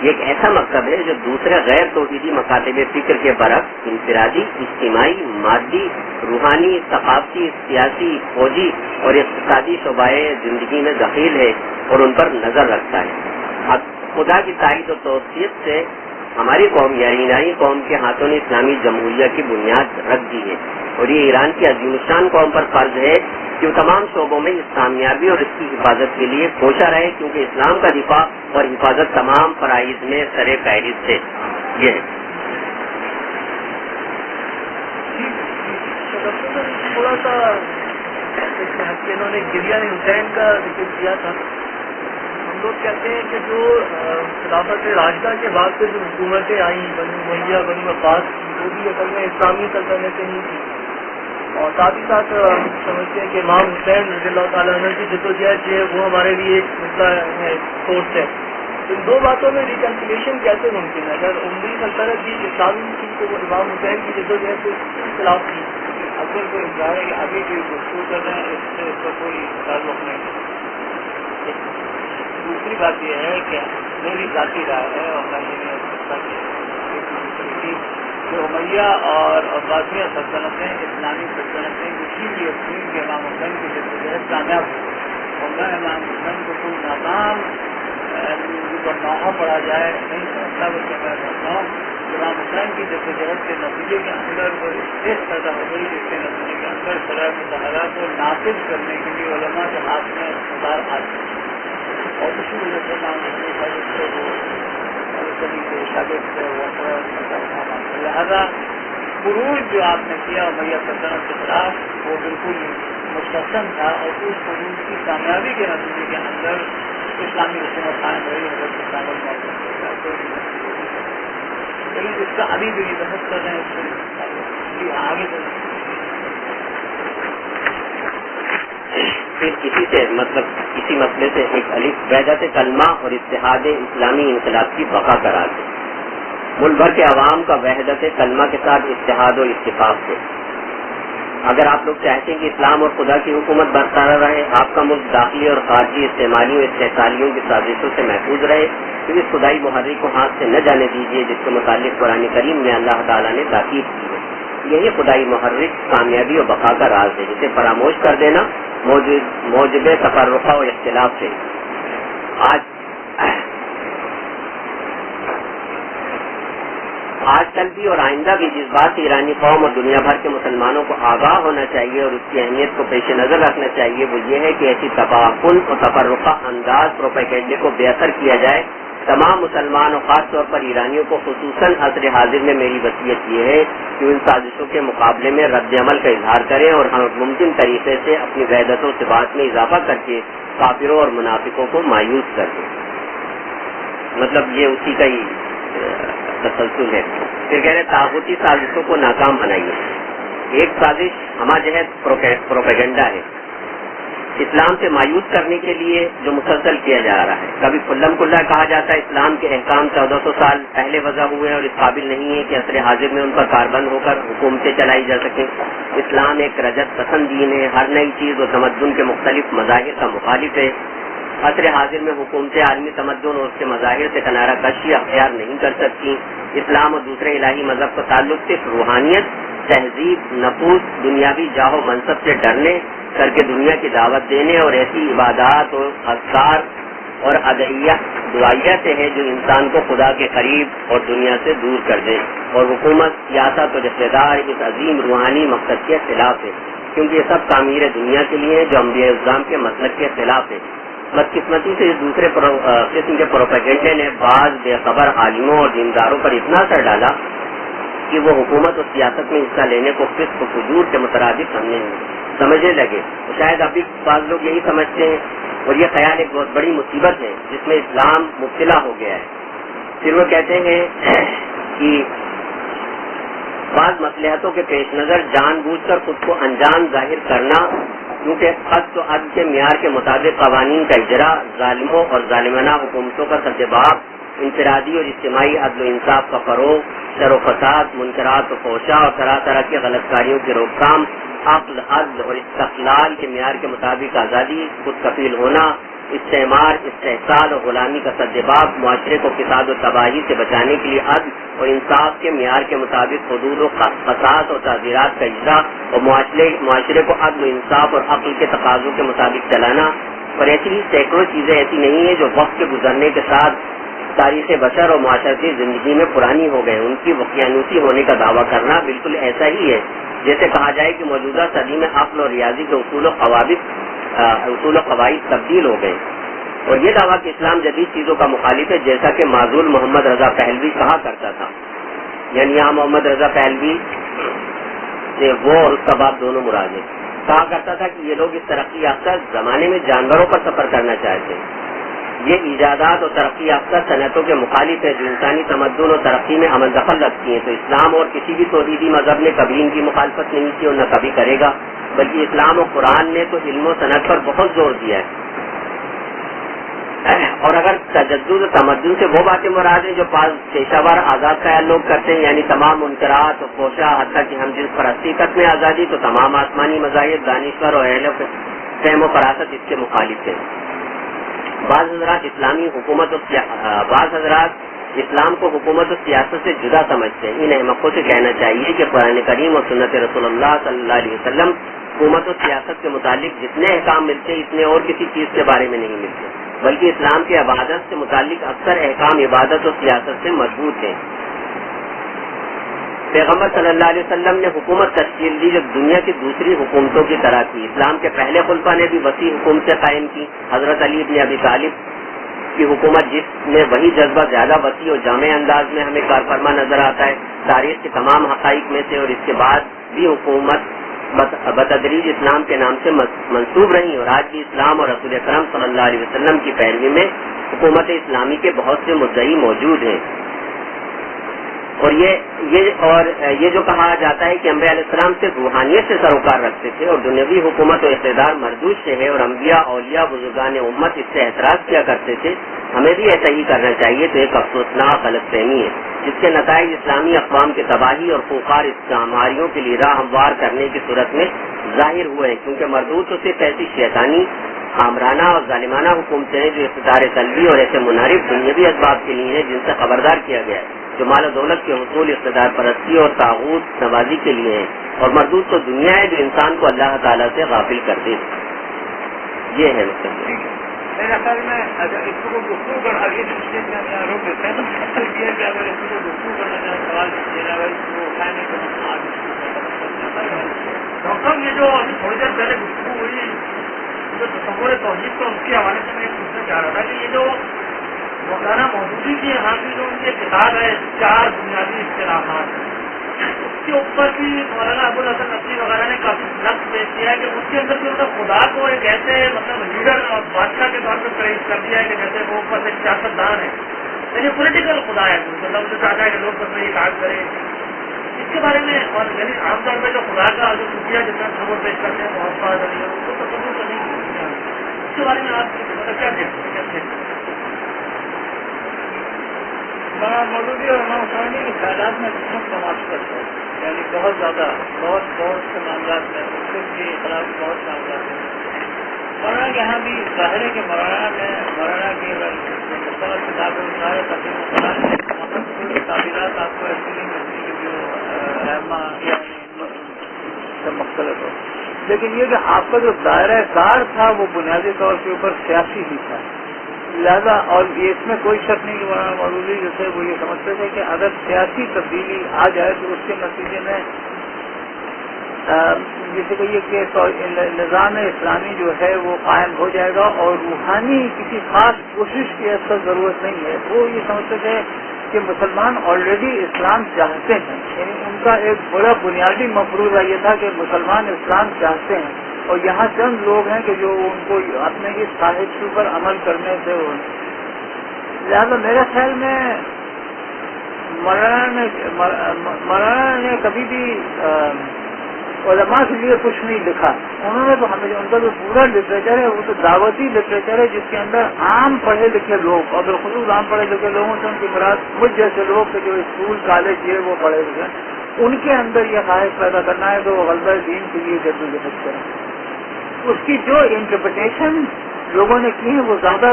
یہ ایک ایسا مکتب ہے جو دوسرے غیر توحیدی مکاتب فکر کے برعکس انفرادی, اجتماعی, مادی, روحانی, ثقافتی, سیاسی, فوجی اور اقتصادی شعبۂ زندگی میں دخیل ہے اور ان پر نظر رکھتا ہے. اب خدا کی تائید و توثیق سے ہماری قوم یعنی ایرانی قوم کے ہاتھوں نے اسلامی جمہوریہ کی بنیاد رکھ دی ہے, اور یہ ایران کی عظیم الشان قوم پر فرض ہے کہ وہ تمام شعبوں میں اس کامیابی اور اس کی حفاظت کے لیے کوشاں رہے, کیونکہ اسلام کا دفاع اور حفاظت تمام فرائض میں سر فہرست ہے. یہ ہے تھوڑا سا انہوں نے گریان حسین کا ذکر کیا تھا. ہم لوگ کہتے ہیں کہ جو خلافت راشدہ کے بعد سے جو حکومتیں آئیں بنو امیہ, بنو عباس, وہ بھی اصل میں اسلامی سلطنتیں نہیں تھیں, اور ساتھ ہی ساتھ سمجھتے ہیں کہ امام حسین رضی اللہ تعالیٰ عنہ کی جدوجہد جو ہے وہ ہمارے لیے ایک مسئلہ ہے, سورس ہے. ان دو باتوں میں ریکنسیلیشن کیسے ممکن ہے؟ اگر عمومی سلطنت بھی اسلامی تھی تو وہ امام حسین کی جدوجہد کے خلاف تھی. اصل کو اظہار ہے کہ ابھی جو گفتگو کر رہے ہیں اس سے اس کا کوئی تعلق نہیں. دوسری بات یہ ہے کہ میری ذاتی رائے ہے اور میں یہ نہیں سکتا کہ جو امیہ اور عباسیہ سلطنتیں اسلامی سلطنتیں کسی بھی اپنی کے امام حسین کی جدوجہد کامیاب ہوئی, اور میں امام حسین کو کوئی ناکام پر نوحہ پڑھا جائے نہیں سمجھتا, بلکہ میں سمجھتا ہوں کہ امام حسین کی جدوجہد کے نتیجے کے اندر وہ اسٹیج پیدا ہو گئی جس کے نتیجے کے اندر شرع مطالعہ کو نافذ کرنے کے لیے علماء کے ہاتھ میں اقتدار آ گئی, اور اسی وجہ سے امام حسین سے وہ کبھی کے شاگرد سے وہ لہذا خروج جو آپ نے کیا امیہ سلطنت کے خلاف وہ بالکل مستحسن تھا, اور اس خروج کی کامیابی کے نتیجے کے اندر اسلامی حکومت قائم رہی. حضرت اس کا ابھی بھی بحث کر رہے ہیں آگے پھر اسی سے اسی مسئلے سے ایک وحدت کلمہ اور اتحاد اسلامی انقلاب کی بقا قرار دے. ملک بھر کے عوام کا وحدت کلمہ کے ساتھ اتحاد و اتفاق سے. اگر آپ لوگ چاہتے ہیں کہ اسلام اور خدا کی حکومت برقرار رہے, آپ کا ملک داخلی اور خارجی استعمالیوں استحصالیوں کی سازشوں سے محفوظ رہے, تو اس خدائی محرک کو ہاتھ سے نہ جانے دیجیے جس کے متعلق قرآن کریم میں اللہ تعالیٰ نے تاکید کی ہے. یہی خدائی محرک کامیابی اور بقا کا راز ہے, جسے فراموش کر دینا موجب تفرقہ و اختلاف سے. آج کل بھی اور آئندہ بھی جس بات سے ایرانی قوم اور دنیا بھر کے مسلمانوں کو آگاہ ہونا چاہیے اور اس کی اہمیت کو پیش نظر رکھنا چاہیے, وہ یہ ہے کہ ایسی تباہکن اور تفرقہ انداز پروپیگنڈے کو بے اثر کیا جائے. تمام مسلمان اور خاص طور پر ایرانیوں کو خصوصاً عصر حاضر میں میری وصیت یہ ہے کہ ان سازشوں کے مقابلے میں رد عمل کا اظہار کریں اور ہر ممکن طریقے سے اپنی وحدت و ثبات میں اضافہ کر کے کافروں اور منافقوں کو مایوس کر دیں. مطلب یہ اسی کا ہی تسلسل ہے. پھر کہہ رہے طاغوتی سازشوں کو ناکام بنائیے. ایک سازش ہمہ جہت پروپیگنڈا ہے, اسلام سے مایوس کرنے کے لیے جو مسلسل کیا جا رہا ہے. کبھی کھلم کھلا کہا جاتا ہے اسلام کے احکام 1400 سال پہلے وضع ہوئے ہیں اور اس قابل نہیں ہے کہ عصر حاضر میں ان پر کاربند ہو کر حکومتیں چلائی جا سکیں. اسلام ایک رجت پسند دین ہے, ہر نئی چیز و تمدن کے مختلف مظاہر کا مخالف ہے. عصر حاضر میں حکومتیں عالمی تمدن اور اس کے مظاہر سے کنارہ کشی اختیار نہیں کر سکتی. اسلام اور دوسرے الہی مذہب کا تعلق صرف روحانیت, تہذیب, نفوذ, دنیاوی جاہ و منصب سے ڈرنے کر کے دنیا کی دعوت دینے اور ایسی عبادات اور اذکار اور دعائیہ سے ہے جو انسان کو خدا کے قریب اور دنیا سے دور کر دے. اور حکومت, سیاست اور اقتدار اس عظیم روحانی مقصد کے خلاف ہے, کیونکہ یہ سب تعمیر دنیا کے لیے جو انبیاء اسلام کے مسلک کے خلاف ہے. بدقسمتی سے دوسرے قسم کے پروپیگنڈے نے بعض بے خبر عالموں اور دینداروں پر اتنا اثر ڈالا کہ وہ حکومت اور سیاست میں حصہ لینے کو فسق و فجور کے مترادف سمجھنے لگے. شاید ابھی بعض لوگ یہی سمجھتے ہیں, اور یہ خیال ایک بہت بڑی مصیبت ہے جس میں اسلام مبتلا ہو گیا ہے. پھر وہ کہتے ہیں کہ بعض مصلحتوں کے پیش نظر جان بوجھ کر خود کو انجان ظاہر کرنا, کیونکہ قسط و عدل کے معیار کے مطابق قوانین کا اجرا, ظالموں اور ظالمانہ حکومتوں کا سرجباب, انفرادی اور اجتماعی عدل و انصاف کا فروغ, شر و فساد, منکرات و فحشاء اور طرح طرح کی غلط کاریوں کی روک تھام, عقل, عدل اور استقلال کے معیار کے مطابق آزادی, خود کفیل ہونا, استعمار, استحصال اور غلامی کا سرجباب, معاشرے کو فساد و تباہی سے بچانے کے لیے عدل اور انصاف کے معیار کے مطابق حدود و قصاص اور تعزیرات کا اجرا, اور معاشرے کو عدل و انصاف اور عقل کے تقاضوں کے مطابق چلانا. اور ایسی ہی سینکڑوں چیزیں ایسی نہیں ہیں جو وقت کے گزرنے کے ساتھ تاریخ بشر اور معاشرتی زندگی میں پرانی ہو گئے. ان کی وقیانوسی ہونے کا دعویٰ کرنا بالکل ایسا ہی ہے جیسے کہا جائے کہ موجودہ صدی میں عقل اور ریاضی کے اصول و قواعد تبدیل ہو گئے. اور یہ دعویٰ کہ اسلام جدید چیزوں کا مخالف ہے, جیسا کہ معزول محمد رضا پہلوی کہا کرتا تھا. یعنی یہاں محمد رضا پہلوی سے وہ اور اس کا باپ دونوں مراد ہیں. کہا کرتا تھا کہ یہ لوگ اس ترقی یافتہ زمانے میں جانوروں پر سفر کرنا چاہتے ہیں. یہ ایجادات اور ترقی یافتہ صنعتوں کے مخالف ہے جو انسانی تمدن اور ترقی میں عمل دخل رکھتی ہیں. تو اسلام اور کسی بھی توحیدی مذہب نے کبھی ان کی مخالفت نہیں کی اور نہ کبھی کرے گا, بلکہ اسلام اور قرآن نے تو علم و صنعت پر بہت زور دیا ہے. اور اگر تجدد و تمدن سے وہ باتیں مراد ہیں جو پیشہ ور آزاد خیال لوگ کرتے ہیں, یعنی تمام منکرات اور فحشاء, حتیٰ کہ ہم جنس پرستی تک میں آزادی, تو تمام آسمانی مذاہب, دانشور اور اہل فہم و فراست اس کے مخالف ہیں. بعض حضرات اسلام کو حکومت و سیاست سے جدا سمجھتے ہیں. ان احمقوں سے کہنا چاہیے کہ قرآن کریم اور سنت رسول اللہ صلی اللہ علیہ وسلم حکومت و سیاست کے متعلق جتنے احکام ملتے ہیں اتنے اور کسی چیز کے بارے میں نہیں ملتے, بلکہ اسلام کی عبادت سے متعلق اکثر احکام عبادت و سیاست سے مضبوط ہیں. پیغمبر صلی اللہ علیہ وسلم نے حکومت تشکیل دی جو دنیا کی دوسری حکومتوں کی طرح تھی. اسلام کے پہلے خلفاء نے بھی وسیع حکومتیں قائم کی. حضرت علی بن ابی طالب کی حکومت جس میں وہی جذبہ زیادہ وسیع اور جامع انداز میں ہمیں کارفرما نظر آتا ہے تاریخ کے تمام حقائق میں سے, اور اس کے بعد بھی حکومت بتدریج اسلام کے نام سے منسوب رہی, اور آج بھی اسلام اور رسول اکرم صلی اللہ علیہ وسلم کی پیروی میں حکومت اسلامی کے بہت سے مدعی موجود ہیں. اور یہ جو کہا جاتا ہے کہ انبیاء علیہ السلام صرف روحانیت سے سروکار رکھتے تھے اور دنیاوی حکومت و اقتدار مردود سے ہے اور انبیاء اولیاء بزرگان امت اس سے اعتراض کیا کرتے تھے، ہمیں بھی ایسا ہی کرنا چاہیے، تو ایک افسوسناک غلط فہمی ہے جس کے نتائج اسلامی اقوام کی تباہی اور خوخار استعماریوں کے لیے راہ ہموار کرنے کی صورت میں ظاہر ہوئے ہیں، کیونکہ مردود تو صرف ایسی شیطانی آمرانہ اور ظالمانہ حکومتیں ہیں جو اقتدار قلبی اور ایسے منحرف دنیاوی اسباب کے لیے ہیں جن سے خبردار کیا گیا ہے، جو مال و دولت کے حصول، اقتدار پرستی اور طاغوت نوازی کے لیے ہیں، اور مردود تو دنیا ہے جو انسان کو اللہ تعالیٰ سے غافل کر دے۔ یہ ہے میرا خیال میں اگر اس کو گفتگو کر آگے روک دیتے ہیں تو یہ کہ اگر اس کو گفتگو کرنے کا سوال دینا ہے تو اٹھانے کو ڈاکٹر یہ جو تھوڑی دیر پہلے گفتگو ہوئی جو تصور توحید کا اس کے حوالے سے میں پوچھنا چاہ رہا تھا کہ یہ جو مولانا مودودی کی یہاں کی جو ان کی کتاب ہے 4 بنیادی اختلافات، اس کے اوپر بھی مولانا ابوالحسن نقوی وغیرہ نے کافی نقص پیش کیا ہے کہ اس کے اندر جو خدا کو ایک ایسے مطلب لیڈر اور بادشاہ کے طور پر پیش کر دیا ہے کہ جیسے وہ اوپر سے سیاستدان ہے، یعنی پولیٹیکل خدا ہے، مطلب جو چاہتا ہے کہ لوگ سب میں یہ کام کریں۔ اس کے بارے میں اور یعنی عام طور پہ جو خدا کا جو صوفیہ جتنا تصور پیش کرتے ہیں بہت فائدہ نہیں ہے، اس کو تصور کرنے کی کوشش ہے، اس کے بارے میں آپ کیا دیکھتے ہیں؟ مودودی اور امام خمینی کے خیالات میں تماش کرتے ہیں، یعنی بہت زیادہ بہت سے معاملات میں اس کے خلاف بہت معاملات ہیں۔ مولانا کے یہاں بھی ظاہر ہے کہ مولانا کی مختلف کتابیں سارے تقریباً تعبیرات آپ کو ایسی نہیں ملتی کہ جو اہما مختلف ہو، لیکن یہ کہ آپ کا جو دائرہ کار تھا وہ بنیادی طور کے اوپر سیاسی ہی تھا، لہذا اور یہ اس میں کوئی شک نہیں کہ مولانا مودودی جیسے وہ یہ سمجھتے تھے کہ اگر سیاسی تبدیلی آ جائے تو اس کے نتیجے میں جیسے کہ یہ کہ نظام اسلامی جو ہے وہ قائم ہو جائے گا اور روحانی کسی خاص کوشش کی اس کا ضرورت نہیں ہے۔ وہ یہ سمجھتے تھے کہ مسلمان آلریڈی اسلام چاہتے ہیں، یعنی ان کا ایک بڑا بنیادی مفروضہ یہ تھا کہ مسلمان اسلام چاہتے ہیں اور یہاں چند لوگ ہیں کہ جو ان کو اپنے اس خواہش پر عمل کرنے سے لہٰذا میرے خیال میں مولانا نے کبھی بھی علماء کے لیے کچھ نہیں لکھا، انہوں نے تو ہمیں ان کا جو پورا لٹریچر ہے وہ تو دعوتی لٹریچر ہے جس کے اندر عام پڑھے لکھے لوگ اور بالخصوص عام پڑھے لکھے لوگوں سے ان کی مراد مجھ جیسے لوگ کہ جو اسکول کالج یہ وہ پڑھے لکھے ان کے اندر یہ خواہش پیدا کرنا ہے کہ وہ غلبہ دین کے لیے جدوجہد کریں۔ اس کی جو انٹرپریٹیشن لوگوں نے کی ہے وہ زیادہ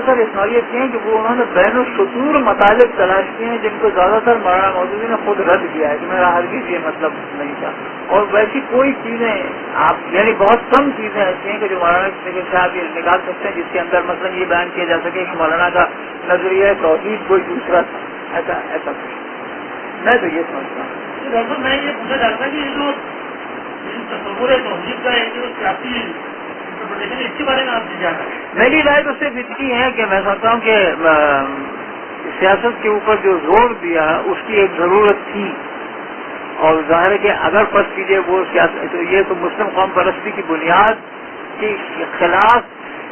تر اس نوعیت کی ہیں کہ وہ انہوں نے بین الشطور مطالب تلاش کیے ہیں جن کو زیادہ تر مولانا مودودی نے خود رد کیا ہے کہ میرا ہرگز یہ مطلب نہیں تھا، اور ویسی کوئی چیزیں آپ یعنی بہت کم چیزیں ایسی ہیں کہ جو مولانا صاحب یہ نکال سکتے ہیں جس کے اندر مثلا یہ بیان کیا جا سکے کہ مولانا کا نظریہ توحید کوئی دوسرا تھا، ایسا میں تو یہ سمجھتا ہوں۔ ڈاکٹر میں یہ پوچھنا چاہتا کہ یہ جو تصور توحید کا ہے جو سیاسی اس کے بارے میں آپ سے جانا ہے؟ میری رائے تو صرف اتنی ہے کہ میں سمجھتا ہوں کہ سیاست کے اوپر جو زور دیا اس کی ایک ضرورت تھی، اور ظاہر ہے کہ اگر فرض کیجیے وہ سیاست تو یہ تو مسلم قوم پرستی کی بنیاد کے خلاف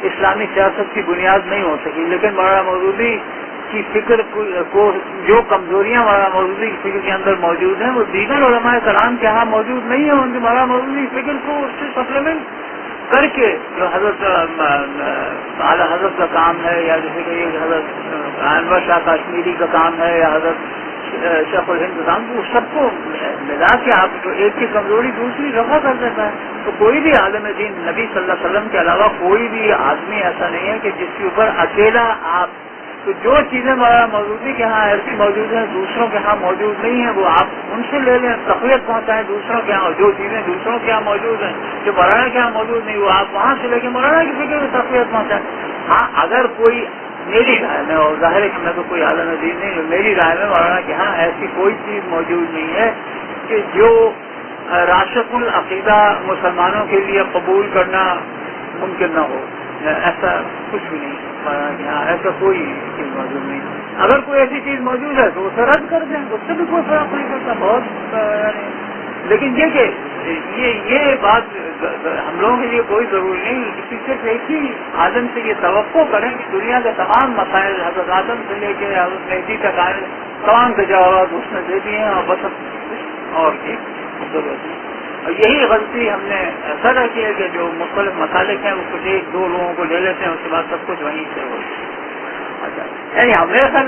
اسلامی سیاست کی بنیاد نہیں ہو سکی، لیکن مولانا مودودی کی فکر کو جو کمزوریاں مولانا مودودی کی فکر کے اندر موجود ہیں وہ دیگر علماء کرام کے ہاں موجود نہیں ہیں، ان کی مولانا مودودی کی فکر کو اس سے سپلیمنٹ کر کے جو حضرت اعلیٰ حضرت کا کام ہے یا جیسے کہ یہ حضرت انور شاہ کشمیری کا کام ہے یا حضرت شیخ الہند کا کام، وہ سب کو ملا کے آپ جو ایک کی کمزوری دوسری رفع کر دیتا ہے۔ تو کوئی بھی عالم دین نبی صلی اللہ علیہ وسلم کے علاوہ کوئی بھی آدمی ایسا نہیں ہے کہ جس کے اوپر اکیلا آپ تو جو چیزیں مولانا مودودی کے ہاں ایسی موجود ہیں دوسروں کے ہاں موجود نہیں ہیں وہ آپ ان سے لے لیں، تقویت پہنچائیں دوسروں کے ہاں، جو چیزیں دوسروں کے ہاں موجود ہیں جو مولانا کے ہاں موجود نہیں وہ آپ وہاں سے لے کے مولانا کی فکر میں تقویت پہنچائیں۔ ہاں اگر کوئی میری رائے میں، اور ظاہر ہے کہ میں تو کوئی عالم دین نہیں ہوں، میری رائے میں مولانا کے ہاں ایسی کوئی چیز موجود نہیں ہے کہ جو راشق العقیدہ مسلمانوں کے لیے قبول کرنا ممکن نہ ہو، ایسا کچھ بھی نہیں مولانا کے ہاں، ایسا کوئی چیز موجود نہیں۔ اگر کوئی ایسی چیز موجود ہے تو اسے رد کر دیں، اس سے بھی کوئی فرق نہیں پڑتا بہت لیکن یہ کہ یہ بات ہم لوگوں کے لیے کوئی ضروری نہیں، کسی صرف ایک ہی عالم سے یہ توقع کریں کہ دنیا کے تمام مسائل حضرت آدم سے لے کے حضرت مہدی تک آئے تمام کے جوابات اس نے دے دیے ہیں، اور بس اور کی ضرورت نہیں۔ اور یہی غلطی ہم نے ایسا رکھی ہے کہ جو مختلف مسالک ہیں وہ کچھ ایک دو لوگوں کو لے لیتے ہیں، اس کے بعد سب کچھ وہیں سے ہو یعنی ہمیں ایسا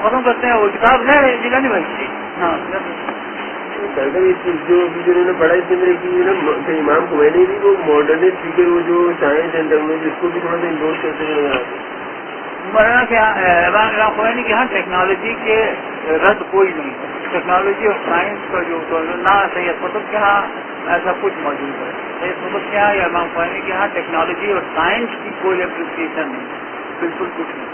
ختم کرتے ہیں وہ کتاب ہے جیلانی بھائی کی۔ ہاں جو جنہوں نے پڑھا اس میں کہ امام خمینی بھی وہ ماڈرنسٹ فکر وہ جو سائنس اینڈ ٹیکنالوجی اس کو بھی تھوڑا سا انڈورس کرتے ہوئے نظر آتے ہیں۔ مولانا کیا امام خمینی کے یہاں ٹیکنالوجی کے رد کوئی نہیں ہے، ٹیکنالوجی اور سائنس کا جو نہ سید قطب کے یہاں ایسا کچھ موجود ہے، سید قطب کے یہاں یا امام خمینی کے یہاں ٹیکنالوجی اور سائنس کی کوئی اپریسیشن نہیں، بالکل کچھ نہیں۔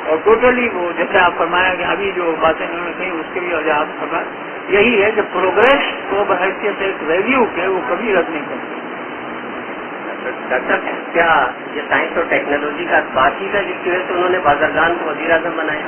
اور ٹوٹلی وہ جیسے آپ فرمایا کہ ابھی جو باتیں انہوں نے کہیں اس کے بھی وجہ فرمایا یہی ہے کہ پروگریس کو بحیثیت ایک ویلیو کے وہ کبھی رد نہیں کرتے۔ ڈاکٹر کیا یہ سائنس اور ٹیکنالوجی کا بات ہی تھا جس کی وجہ سے انہوں نے بازرگان کو وزیر اعظم بنایا؟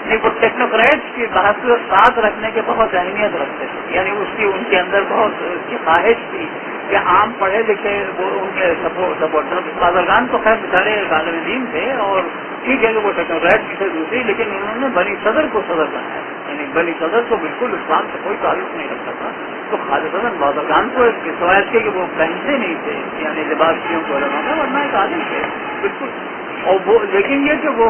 نہیں، وہ ٹیکنوکریٹس کی بات کو ساتھ رکھنے کے بہت اہمیت رکھتے تھے، یعنی اس کی ان کے اندر بہت کی خواہش تھی کہ عام پڑھے لکھے وہ ان کے سپورٹر بازرگان تو خیر بیچارے عالم دین تھے اور ٹھیک ہے کہ وہ ٹیکنوکریٹ سے دوسری، لیکن انہوں نے بنی صدر کو صدر بنایا، یعنی بنی صدر تو بالکل اسلام سے کوئی تعلق نہیں رکھتا تھا، تو خالصاً بازرگان کو سوائے اس کے کہ وہ پہنتے نہیں تھے یعنی لباسیوں کو لگانا، ورنہ ایک عالم تھے بالکل۔ اور وہ لیکن یہ کہ وہ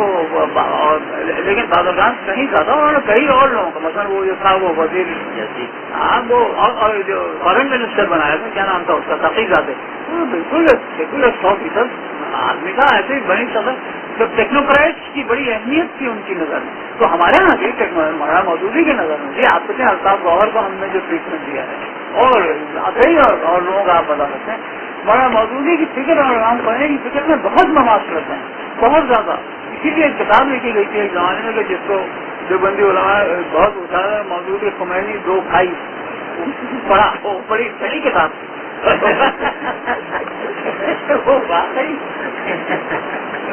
لیکن بازرگان کہیں زیادہ اور کئی اور لوگوں کا مثلا وہ جو تھا وہ وزیر وہ جو فارن منسٹر بنایا تھا، کیا نام تھا اس کا، تقی زادے، بالکل 100% آدمی تھا، ایسے ہی بنی صدر۔ تو ٹیکنوکریٹس کی بڑی اہمیت تھی ان کی نظر میں، تو ہمارے یہاں بھی مولانا مودودی کی نظر میں آپ کہتے ہیں الطاف گوہر کو ہم نے جو ٹریٹمنٹ دیا ہے اور کئی اور لوگوں کا آپ بتا سکتے ہیں، مولانا مودودی کی فکر اور امام خمینی کی فکر میں بہت مماثلت ہیں، بہت زیادہ۔ اسی لیے ایک کتاب لکھی گئی تھی ایک زمانے میں کہ جس کو دیوبندی علماء بہت اٹھا مودودی خمینی دو بھائی پڑھا، وہ بڑی بڑی کتاب وہ واقعی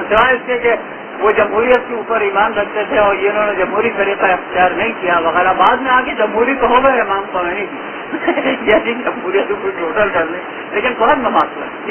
سوائے اس کے کہ وہ جمہوریت کے اوپر ایمان رکھتے تھے اور انہوں نے جمہوری طریقہ اختیار نہیں کیا وغیرہ، بعد میں آگے جمہوری تو ہو گئے امام خمینی کی یعنی جمہوریت کو ٹوٹل کر لیں، لیکن بہت مماثلت